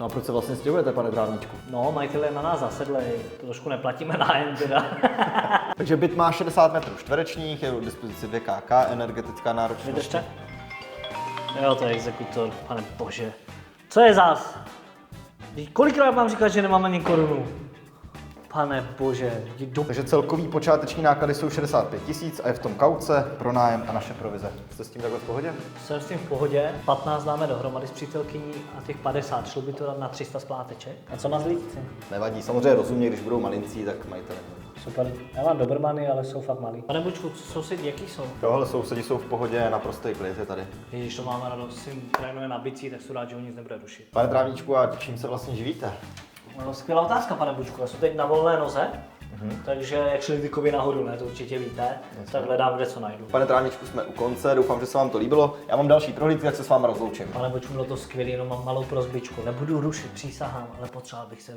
No a proč se vlastně stěhujete, pane Trávníčku? No, majitel je na nás zasedlej, trošku neplatíme nájem teda. Takže byt má 60 metrů čtverečních, je k dispozici 2KK, energetická náročnost. Vydržte. Jo, to je exekutor, pane bože. Co je zas? Kolikrát mám říkat, že nemáme ani korunu? Pane bože, jdi do... Takže celkový počáteční náklady jsou 65 000 a je v tom kauce, pronájem a naše provize. Jste s tím takhle v pohodě? Jsem s tím v pohodě, 15 dáme dohromady s přítelkyní a těch 50, šlo by to dát na 300 spláteček. A co mazlíci? Nevadí, samozřejmě rozumně, když budou malincí, tak majitel. Super, já mám Dobermany, ale jsou fakt malý. Pane Bučku, sousedi, jaký jsou? Tohle sousedi jsou v pohodě, naprostý klid je tady. Když to máme radost, si trénuje na bicí, tak jsou rád, že ho nic nebude rušit. Pane Trávníčku, a čím se vlastně živíte? No, skvělá otázka, pane Bučku, já jsem teď na volné noze, takže jak šli ty kovy nahoru, ne, to určitě víte, tak hledám, kde co najdu. Pane Trávníčku, jsme u konce, doufám, že se vám to líbilo. Já mám další prohlídky, tak se s vámi rozloučím. Pane Bučku, bylo to skvělé, jenom mám malou prosbičku, nebudu rušit, přísahám, ale potřeboval bych se